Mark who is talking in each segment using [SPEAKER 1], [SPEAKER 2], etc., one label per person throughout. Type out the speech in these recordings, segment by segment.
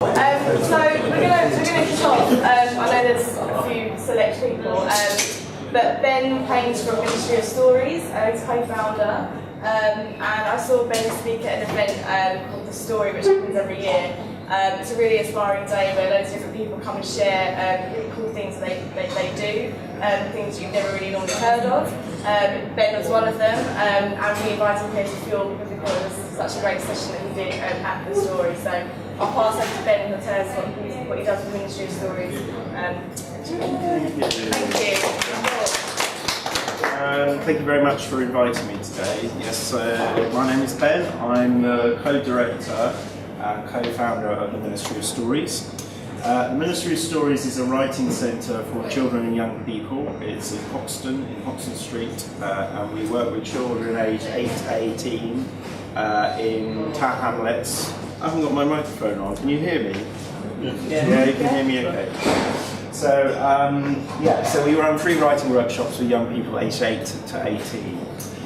[SPEAKER 1] So we're gonna kick off. I know there's a few select people, but Ben Payne's from Ministry of Stories. He's co-founder, and I saw Ben speak at an event called The Story, which happens every year. It's a really inspiring day where loads of different people come and share really cool things that they do, things you've never really normally heard of. Ben was one of them, and we invited him here to fuel because we thought it was such a great session that he did at The Story. So I'll pass over to Ben and tell us what he does with Ministry of Stories.
[SPEAKER 2] Thank you very much for inviting me today. Yes, my name is Ben. I'm the co-director and co-founder of the Ministry of Stories. The Ministry of Stories is a writing centre for children and young people. It's in Hoxton, Street, and we work with children aged 8 to 18 in town hamlets. I haven't got my microphone on, can you hear me? Yeah, you can hear me okay. So we run free writing workshops for young people aged 8 to 18.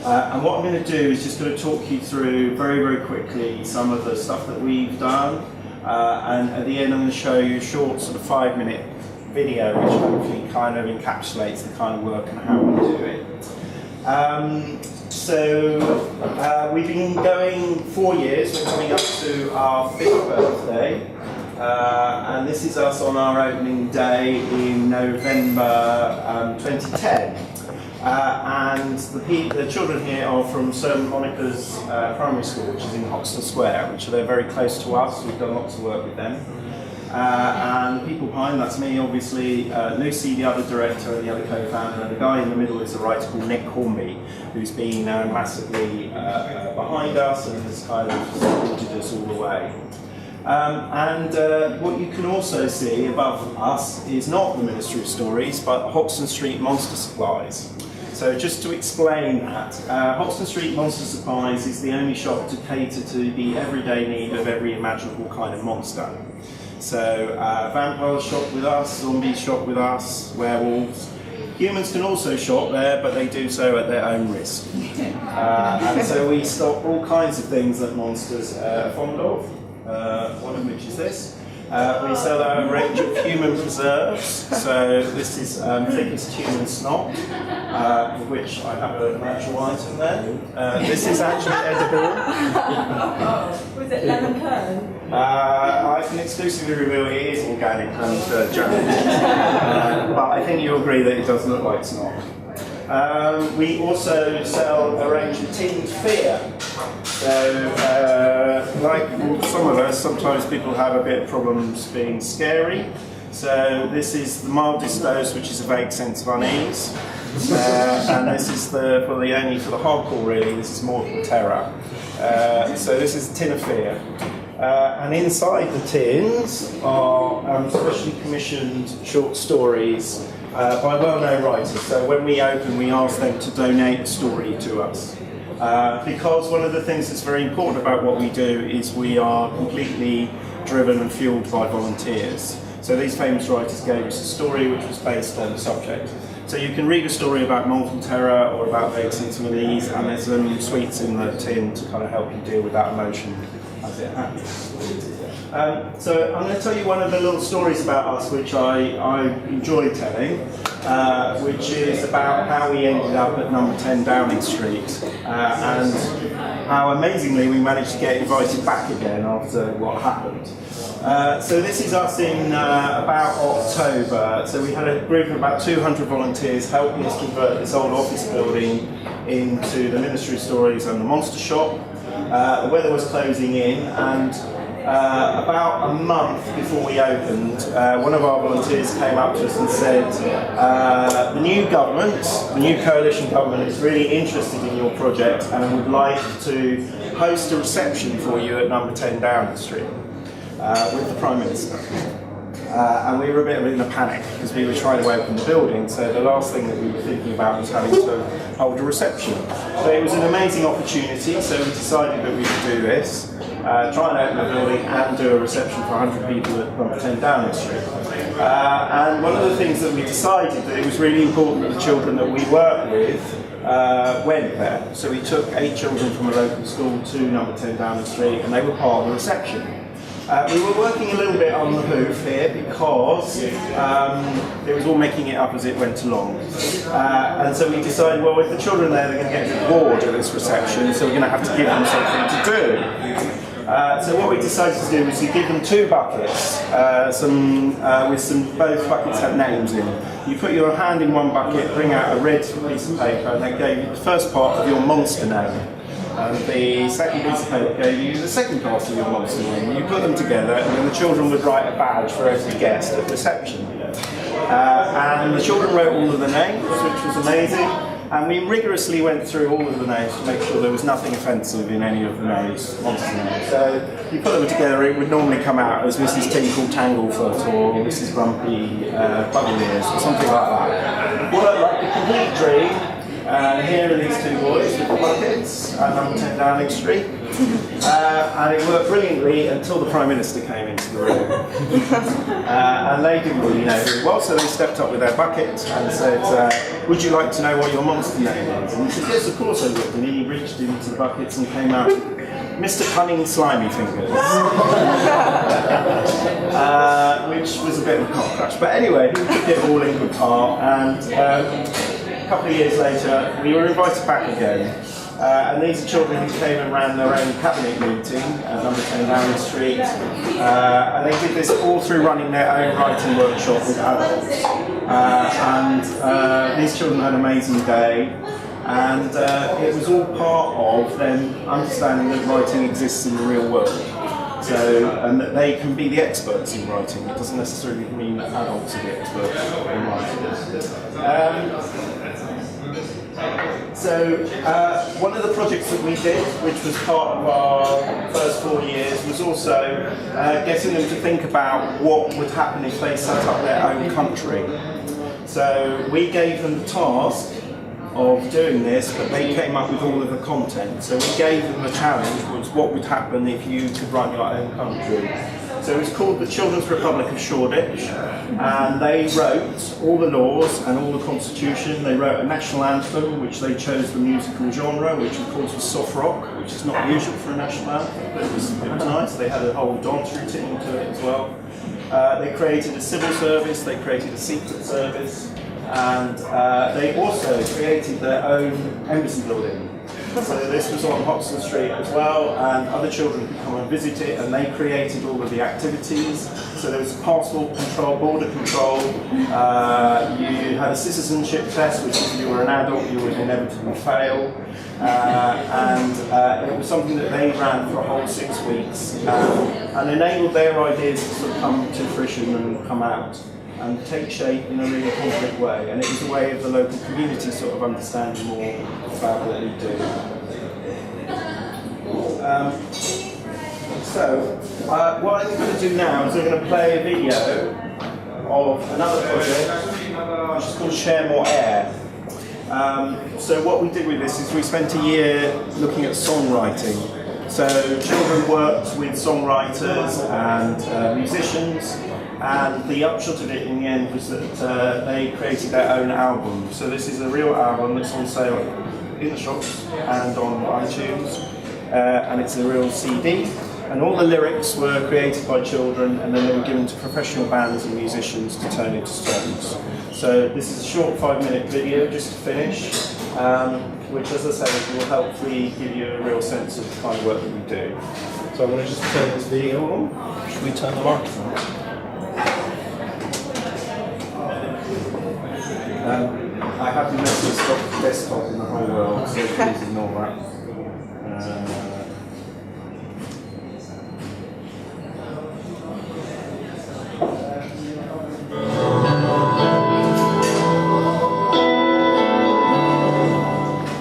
[SPEAKER 2] And what I'm going to do is just going to talk you through very, very quickly some of the stuff that we've done. And at the end I'm going to show you a short sort of 5-minute video which hopefully kind of encapsulates the kind of work and how we do it. We've been going 4 years, we're coming up to our 5th birthday. And this is us on our opening day in November 2010. And the children here are from St Monica's primary school, which is in Hoxton Square, which they're very close to us. We've done lots of work with them. And the people behind, that's me obviously, Lucy, the other director and the other co-founder, and the guy in the middle is a writer called Nick Hornby, who's been massively behind us and has kind of supported us all the way. What you can also see above us is not the Ministry of Stories, but Hoxton Street Monster Supplies. So just to explain that, Hoxton Street Monster Supplies is the only shop to cater to the everyday need of every imaginable kind of monster. So vampires shop with us, zombies shop with us, werewolves. Humans can also shop there, but they do so at their own risk. And so we stock all kinds of things that monsters are fond of. One of which is this. We sell a range of human preserves. So this is thickest human snot, of which I have an actual item there. This is actually edible.
[SPEAKER 1] Was it lemon curd?
[SPEAKER 2] I can exclusively reveal it is organic and German. But I think you agree that it does look like snot. We also sell a range of tinned fear. So, like some of us, sometimes people have a bit of problems being scary. So this is the mildest dose, which is a vague sense of unease. And this is for the hardcore really, this is mortal terror. So this is a tin of fear. And inside the tins are specially commissioned short stories by well-known writers. So when we open, we ask them to donate a story to us. Because one of the things that's very important about what we do is we are completely driven and fueled by volunteers. So these famous writers gave us a story which was based on the subject. So you can read a story about mortal terror or about vague sense of unease, and there's some sweets in the tin to kind of help you deal with that emotion as it happens. So I'm going to tell you one of the little stories about us which I enjoy telling, which is about how we ended up at No.10 Downing Street and how amazingly we managed to get invited back again after what happened. So this is us in about October. So we had a group of about 200 volunteers helping us convert this old office building into the Ministry of Stories and the Monster Shop. The weather was closing in, and about a month before we opened, one of our volunteers came up to us and said, the new government, the new coalition government is really interested in your project and would like to host a reception for you at No.10 Downing Street with the Prime Minister. And we were a bit in a panic because we were trying to open the building, so the last thing that we were thinking about was having to hold a reception. But it was an amazing opportunity, so we decided that we could do this. Try and open the building and do a reception for 100 people at No.10 Downing Street. And one of the things that we decided that it was really important that the children that we work with went there. So we took 8 children from a local school to No.10 Downing Street, and they were part of the reception. We were working a little bit on the hoof here because it was all making it up as it went along. And so we decided, well, with the children there, they're going to get a bit bored at this reception, so we're going to have to give them something to do. So what we decided to do was to give them 2 buckets, both buckets had names in. You put your hand in one bucket, bring out a red piece of paper, and they gave you the first part of your monster name. And the second piece of paper gave you the second part of your monster name. You put them together, and then the children would write a badge for every guest at reception. And the children wrote all of the names, which was amazing. And we rigorously went through all of the names to make sure there was nothing offensive in any of the names, monster names. So you put them together, it would normally come out as Mrs. Tinkle Tanglefoot or Mrs. Grumpy Buggleears or something like that. Worked like a complete dream. And here are these 2 boys with the buckets at No.10 Downing Street. And it worked brilliantly until the Prime Minister came into the room. And they didn't really know who it was, so they stepped up with their bucket and said, would you like to know what your monster name is? And he said, yes, of course I would. And he reached into the buckets and came out, Mr. Cunning Slimy Fingers. Which was a bit of a car crash. But anyway, he took it all in good part. And a couple of years later, we were invited back again. And these are children who came and ran their own cabinet meeting at No.10 Downing Street. And they did this all through running their own writing workshop with adults. These children had an amazing day. And it was all part of them understanding that writing exists in the real world. And that they can be the experts in writing. It doesn't necessarily mean that adults are the experts in writing. One of the projects that we did, which was part of our first 4 years, was also getting them to think about what would happen if they set up their own country. So we gave them the task of doing this, but they came up with all of the content. So we gave them a challenge, which was what would happen if you could run your own country. So it was called the Children's Republic of Shoreditch, and they wrote all the laws and all the constitution. They wrote a national anthem, which they chose the musical genre, which of course was soft rock, which is not usual for a national anthem, but it was nice. They had a whole dance routine to it as well. They created a civil service, they created a secret service, and they also created their own embassy building. So this was on Hoxton Street as well, and other children could come and visit it, and they created all of the activities. So there was passport control, border control, you had a citizenship test, which if you were an adult you would inevitably fail, and it was something that they ran for a whole 6 weeks, and enabled their ideas to sort of come to fruition and come out and take shape in a really concrete way, and it was a way of the local community sort of understanding more about what we do. What I'm going to do now is I'm going to play a video of another project which is called Share More Air. So what we did with this is we spent a year looking at songwriting. So children worked with songwriters and musicians, and the upshot of it in the end was that they created their own album. So this is a real album that's on sale in the shops and on iTunes, and it's a real CD. And all the lyrics were created by children, and then they were given to professional bands and musicians to turn into songs. So this is a short 5-minute video just to finish, which, as I say, will hopefully give you a real sense of the kind of work that we do. So I'm going to just turn this video on. Should we turn the microphone? I have the messiest desktop in the whole world, so please ignore that.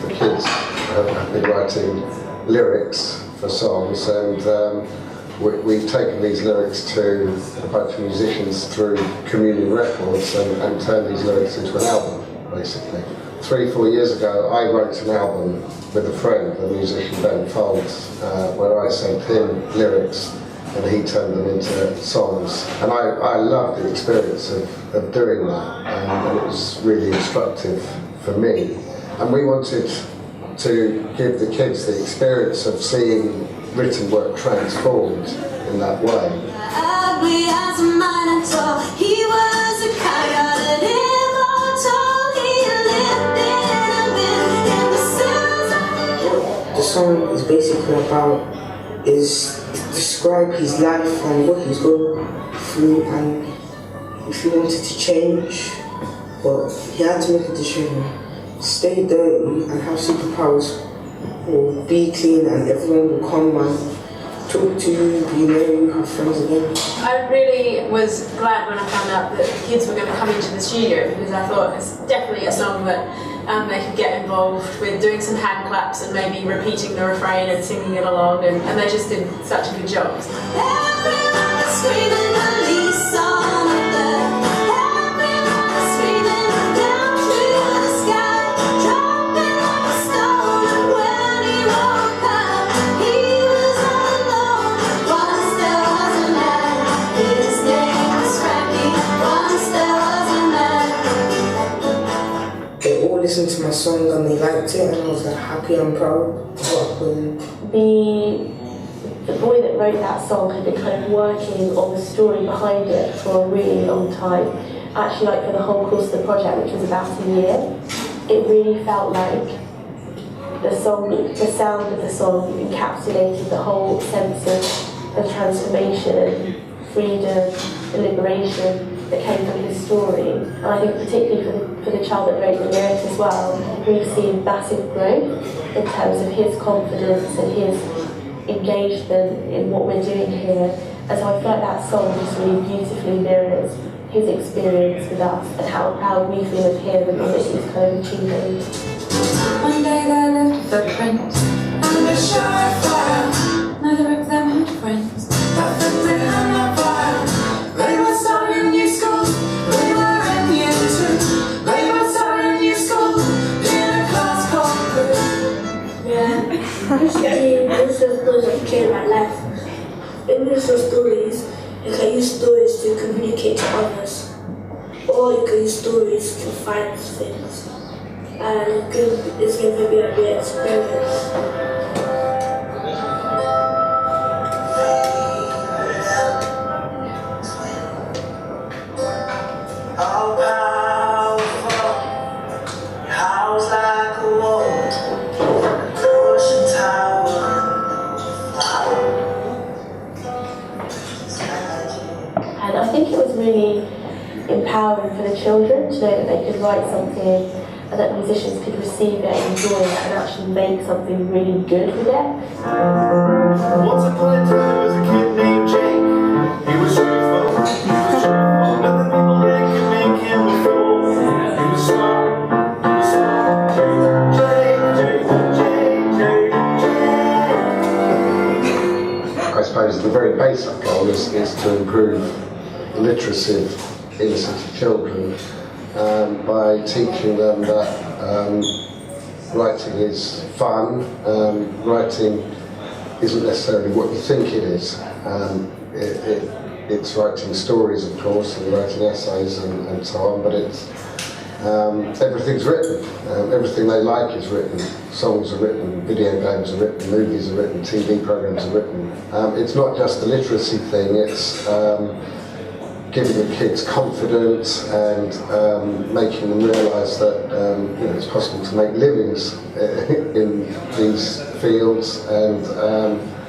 [SPEAKER 3] The kids have been writing lyrics for songs, and we've taken these lyrics to a bunch of musicians through Communion Records and turned these lyrics into an album, basically. 3-4 years ago, I wrote an album with a friend, the musician Ben Folds, where I sent him lyrics and he turned them into songs. And I loved the experience of doing that, and it was really instructive for me. And we wanted to give the kids the experience of seeing written work transformed in that way.
[SPEAKER 4] What the song is basically about is describe his life and what he's going through, and if he wanted to change, but he had to make a decision. Stay dirty and have superpowers, or be clean and everyone will come and talk to you, be merry, have friends again.
[SPEAKER 5] I really was glad when I found out that the kids were going to come into the studio, because I thought it's definitely a song that they could get involved with, doing some hand claps and maybe repeating the refrain and singing it along, and they just did such a good job.
[SPEAKER 6] Everyone is screaming the lead song of that. Everyone is screaming down through the sky, dropping like a stone. And when he woke up, he was all alone. Once there was a man, his name was Frankie. Once there was a man.
[SPEAKER 4] They all listened to my song and they liked it, and I was like happy and proud of what I put in.
[SPEAKER 7] The boy that wrote that song had been kind of working on the story behind it for a really long time. Actually, like for the whole course of the project, which was about a year, it really felt like the song, the sound of the song encapsulated the whole sense of transformation, freedom, and liberation that came from his story. And I think particularly for the child that wrote the lyrics as well, we've seen massive growth in terms of his confidence and his engagement in what we're doing here. And so I feel like that song just really beautifully mirrors his experience with us and how proud we feel of him and all that he's kind of achieving.
[SPEAKER 6] One day they left footprints and a shy fire. Neither of them had friends. Perfectly on a fire. They were starting new school. They were in year 2. They were starting new school in a class called Blue.
[SPEAKER 8] Yeah, usually most of those have changed my life. In most of stories, you can use stories to communicate to others, or you can use stories to find things, and it's going to be a great experience.
[SPEAKER 7] And I think it was really empowering for the children to know that they could write something and that musicians could receive it and enjoy it and actually make something really good with it.
[SPEAKER 9] Once upon a time there was a kid named Jake. He was truthful, nothing people there could make him a fool. He was smart,
[SPEAKER 3] I suppose the very basic goal is to improve the literacy of inner city children by teaching them that writing is fun, writing isn't necessarily what you think it is. It's writing stories, of course, and writing essays and so on, but it's everything's written. Everything they like is written. Songs are written, video games are written, movies are written, TV programs are written. It's not just the literacy thing, it's giving the kids confidence and making them realise that it's possible to make livings in these fields, and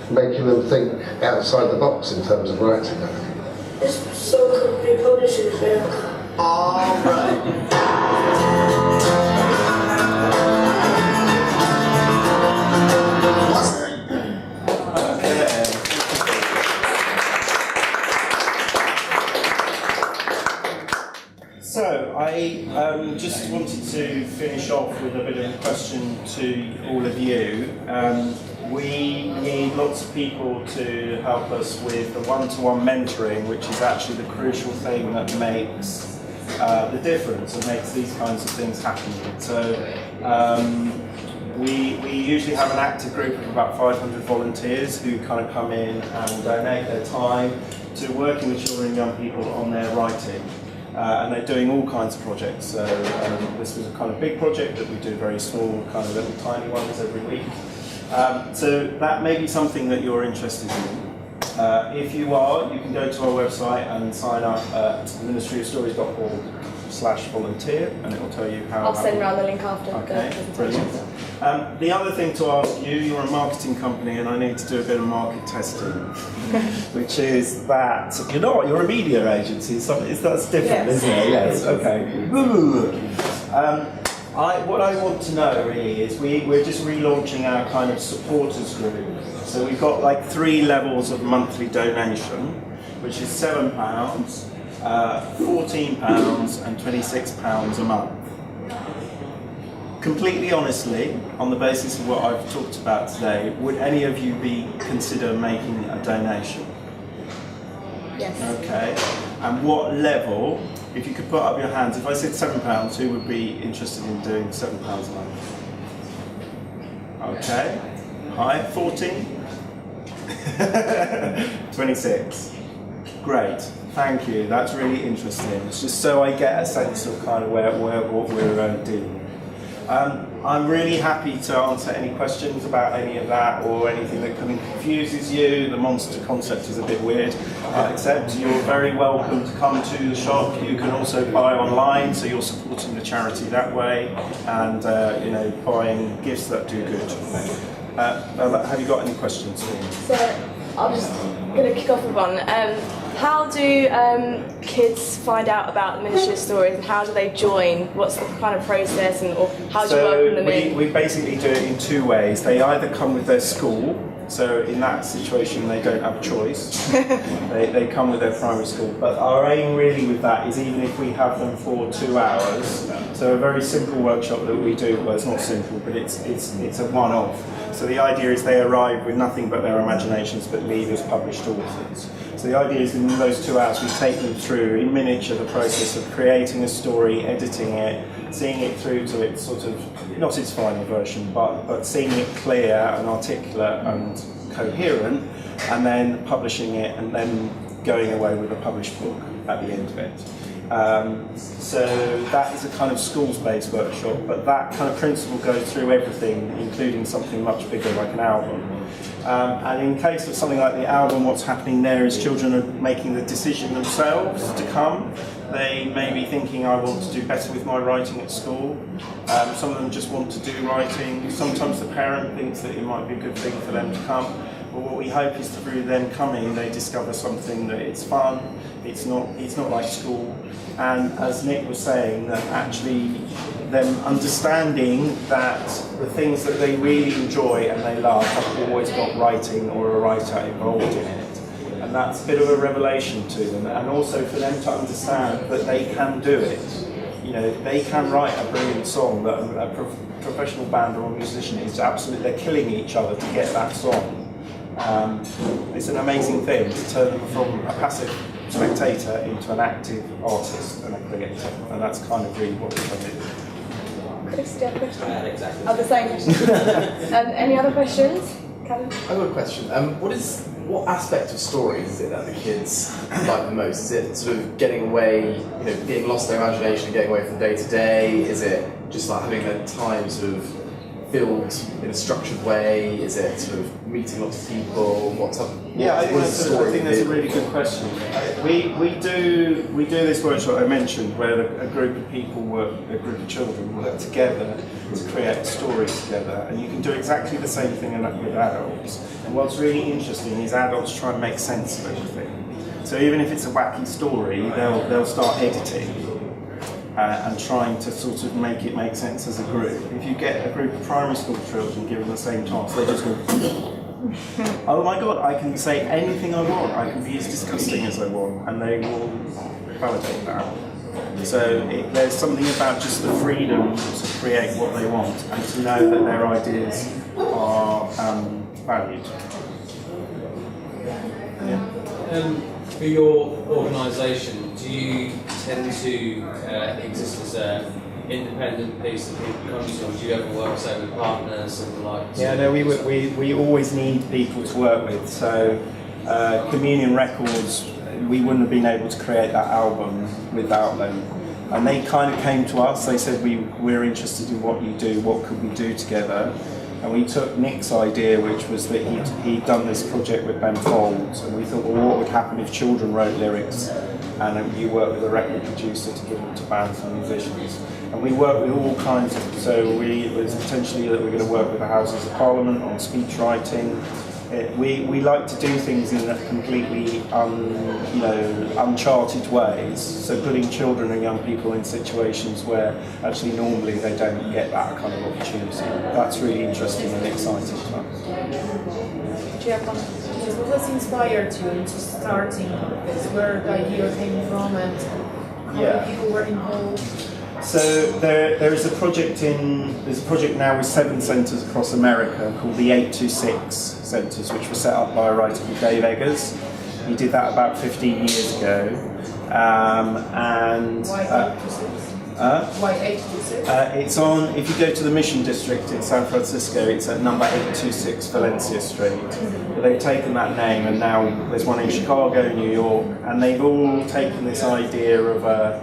[SPEAKER 3] making them think outside the box in terms of writing.
[SPEAKER 8] This song could be published in America.
[SPEAKER 9] all right.
[SPEAKER 2] So I just wanted to finish off with a bit of a question to all of you. We need lots of people to help us with the one-to-one mentoring, which is actually the crucial thing that makes the difference and makes these kinds of things happen. So we usually have an active group of about 500 volunteers who kind of come in and donate their time to working with children and young people on their writing. And they're doing all kinds of projects. So this was a kind of big project, but we do very small, kind of little tiny ones every week. So that may be something that you're interested in. If you are, you can go to our website and sign up at ministryofstories.org/volunteer, and it will tell you how.
[SPEAKER 1] I'll send around the link after
[SPEAKER 2] Okay,
[SPEAKER 1] the presentation.
[SPEAKER 2] brilliant. The other thing to ask you, you're a marketing company, and I need to do a bit of market testing, which is that you're not. You're a media agency, so that's different,
[SPEAKER 1] Yes.
[SPEAKER 2] isn't it? Yes. Okay. What I want to know really is we're just relaunching our kind of supporters group. So we've got like 3 levels of monthly donation, which is £7, £14 and £26 a month. Completely honestly, on the basis of what I've talked about today, would any of you consider making a donation?
[SPEAKER 1] Yes.
[SPEAKER 2] Okay. And what level, if you could put up your hands, if I said £7, who would be interested in doing £7 a month? Okay. Hi, 14? 26. Great, thank you. That's really interesting. It's just so I get a sense of kind of what we're doing. I'm really happy to answer any questions about any of that or anything that kind of confuses you. The monster concept is a bit weird, except you're very welcome to come to the shop. You can also buy online, so you're supporting the charity that way, and buying gifts that do good. Have you got any questions for me?
[SPEAKER 1] So I'm just going to kick off with one. How do kids find out about the Ministry of Stories, and how do they join? What's the kind of process, or how do you welcome them in?
[SPEAKER 2] We basically do it in 2 ways. They either come with their school, so in that situation they don't have a choice. they come with their primary school. But our aim really with that is even if we have them for 2 hours, so a very simple workshop that we do, well it's not simple, but it's a one-off. So the idea is they arrive with nothing but their imaginations but leave as published authors. So the idea is in those 2 hours we take them through in miniature the process of creating a story, editing it, seeing it through to its sort of, not its final version, but seeing it clear and articulate and coherent, and then publishing it and then going away with a published book at the end of it. So that is a kind of schools-based workshop, but that kind of principle goes through everything, including something much bigger like an album. And in case of something like the album, what's happening there is children are making the decision themselves to come. They may be thinking, I want to do better with my writing at school. Some of them just want to do writing. Sometimes the parent thinks that it might be a good thing for them to come. But what we hope is through them coming, they discover something that it's fun, it's not like school. And as Nick was saying, that actually them understanding that the things that they really enjoy and they love have always got writing or a writer involved in it. And that's a bit of a revelation to them. And also for them to understand that they can do it. You know, they can write a brilliant song that a professional band or a musician is absolutely, they're killing each other to get that song. It's an amazing thing to turn them from a passive spectator into an active artist and a creator, and that's kind of really what we're trying to do.
[SPEAKER 1] Chris, do you have a question?
[SPEAKER 10] Exactly.
[SPEAKER 1] Oh, the same question. Any other questions? Callum?
[SPEAKER 10] I've got a question. What aspect of stories is it that the kids like the most? Is it sort of getting away, being lost in their imagination and getting away from day to day? Is it just like having their time sort of filled in a structured way? Is it sort of meeting lots of people?
[SPEAKER 2] I think that's a really good question. We do this workshop I mentioned where a group of children work together to create a story together, and you can do exactly the same thing with adults. And what's really interesting is adults try and make sense of everything. So even if it's a wacky story, they'll start editing. And trying to sort of make it make sense as a group. If you get a group of primary school children given the same task, they just go, oh my god, I can say anything I want, I can be as disgusting as I want, and they will validate that. So there's something about just the freedom to create what they want and to know that their ideas are valued. Yeah.
[SPEAKER 11] For your organisation, do you tend to exist as an independent piece that people come to, or do you ever work, say, with partners and the like?
[SPEAKER 2] Yeah, no, we always need people to work with. So Communion Records, we wouldn't have been able to create that album without them. And they kind of came to us, they said, we're interested in what you do, what could we do together? And we took Nick's idea, which was that he'd done this project with Ben Folds, and we thought, well, what would happen if children wrote lyrics and you work with a record producer to give them to bands and musicians? And we work with all kinds of, it was potentially that we're going to work with the Houses of Parliament on speech writing. We like to do things in completely uncharted ways, so putting children and young people in situations where actually normally they don't get that kind of opportunity. That's really interesting and exciting to us.
[SPEAKER 1] What was inspired you into starting this? Where the idea came from and how many people were involved?
[SPEAKER 2] So there's a project now with 7 centres across America called the 826 centres, which was set up by a writer called Dave Eggers. He did that about 15 years ago.
[SPEAKER 1] Why 826?
[SPEAKER 2] It's on, if you go to the Mission District in San Francisco, it's at number 826 Valencia Street. But they've taken that name, and now there's one in Chicago, New York, and they've all taken this idea of a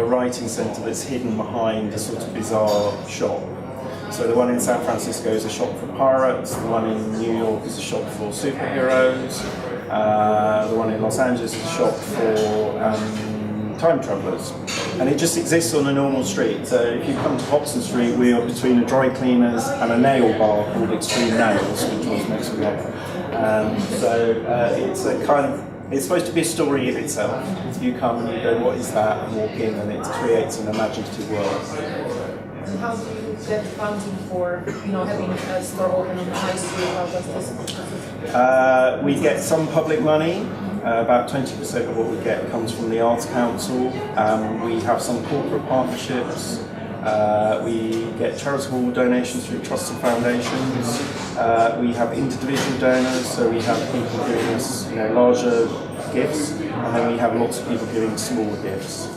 [SPEAKER 2] writing centre that's hidden behind a sort of bizarre shop. So the one in San Francisco is a shop for pirates, the one in New York is a shop for superheroes, the one in Los Angeles is a shop for time travellers. And it just exists on a normal street. So if you come to Hoxton Street, we are between a dry cleaners and a nail bar called Extreme Nails, which was makes me laugh. It's a kind of, it's supposed to be a story in itself. You come and you go, what is that? And walk in, and it creates an imaginative world.
[SPEAKER 1] And how do you get funding for, having a store open on the high street? How does this?
[SPEAKER 2] We get some public money. About 20% of what we get comes from the Arts Council. We have some corporate partnerships. We get charitable donations through trusts and foundations. We have interdivision donors, so we have people giving us larger gifts, and then we have lots of people giving smaller gifts.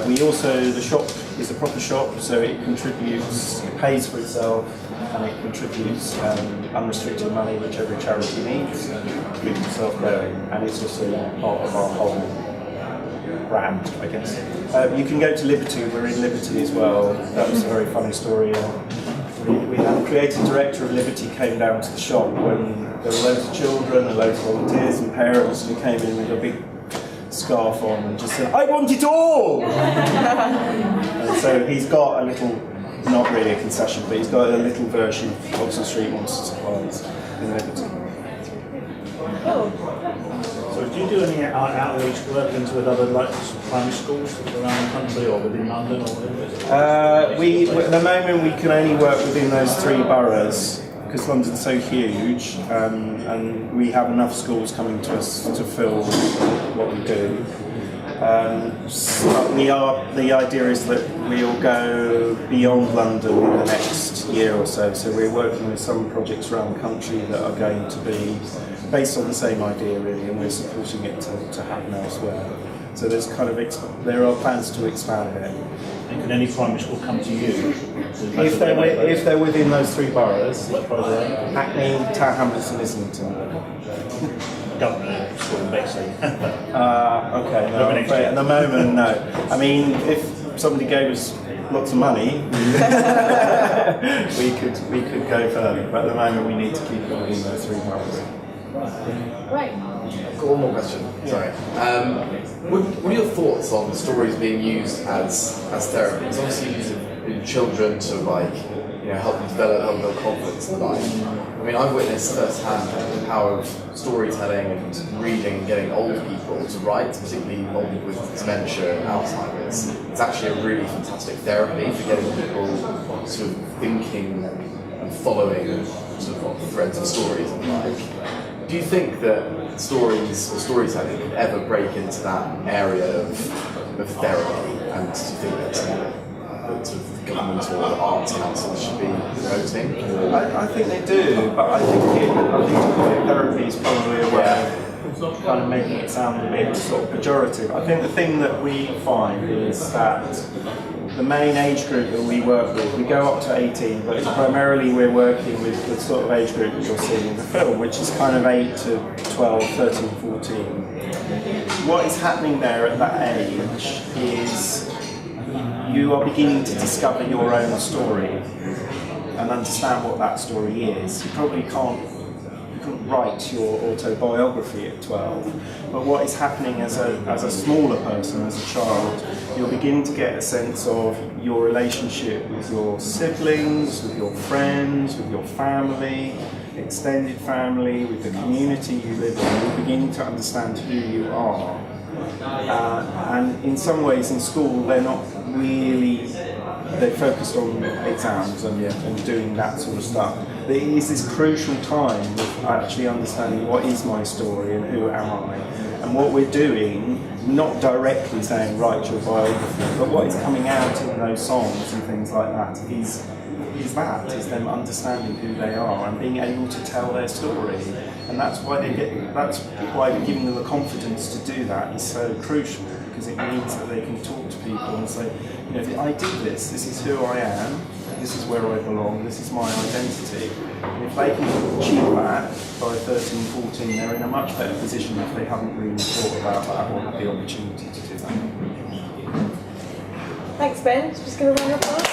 [SPEAKER 2] We also, the shop is a proper shop, so it contributes, it pays for itself, and it contributes unrestricted money which every charity needs to keep itself going, and it's also part of our whole brand, I guess. You can go to Liberty, we're in Liberty as well. That was a very funny story. We had the creative director of Liberty came down to the shop when there were loads of children and loads of volunteers and parents, and he came in with a big scarf on and just said, "I want it all!" And so he's got a little, not really a concession, but he's got a little version of Hoxton Street Monster Supplies in Liberty.
[SPEAKER 12] So do you do any outreach work into with other primary schools around the country or within London or whatever?
[SPEAKER 2] At the moment we can only work within those 3 boroughs because London's so huge, and we have enough schools coming to us to fill what we do. The idea is that we'll go beyond London in the next year or so. So we're working with some projects around the country that are going to be based on the same idea really, and we're supporting it to happen elsewhere. So there's there are plans to expand it.
[SPEAKER 12] And can any primary school come to you?
[SPEAKER 2] If they're within those 3 boroughs, Hackney, Tower Hamlets and Islington.
[SPEAKER 12] Government school, basically.
[SPEAKER 2] Okay, no, at the moment, no. I mean, if somebody gave us lots of money, we could go further, but at the moment we need to keep it within those 3 boroughs.
[SPEAKER 1] Right.
[SPEAKER 10] I've got one more question. Sorry. What are your thoughts on stories being used as therapy? It's obviously used in children to help them develop their confidence in life. I mean, I've witnessed firsthand the power of storytelling and reading and getting old people to write, particularly old people with dementia and Alzheimer's. It's actually a really fantastic therapy for getting people sort of thinking and following sort of threads of stories and like. Do you think that stories or storytelling could ever break into that area of therapy? And do you think that's something that sort of government or the arts council should be promoting?
[SPEAKER 2] I think they do, but I think therapy is probably a way of kind of making it sound a bit sort of pejorative. I think the thing that we find is that the main age group that we work with, we go up to 18, but primarily we're working with the sort of age group that you're seeing in the film, which is kind of 8 to 12, 13, 14. What is happening there at that age is you are beginning to discover your own story. and understand what that story is. You probably couldn't write your autobiography at 12, but what is happening as a smaller person, as a child, you're beginning to get a sense of your relationship with your siblings, with your friends, with your family, extended family, with the community you live in. You're beginning to understand who you are. And in some ways in school they're not really, they're focused on exams and doing that sort of stuff. There is this crucial time of actually understanding what is my story and who am I. And what we're doing, not directly saying write your biography, but what is coming out in those songs and things like that is them understanding who they are and being able to tell their story. And that's why giving them the confidence to do that is so crucial, because it means that they can talk to people and say, you know, if I do this, this is who I am, this is where I belong, this is my identity. And if they can achieve that by 13, 14, they're in a much better position if they haven't really thought about that or had the opportunity to do that.
[SPEAKER 1] Thanks, Ben. Just give a round of applause.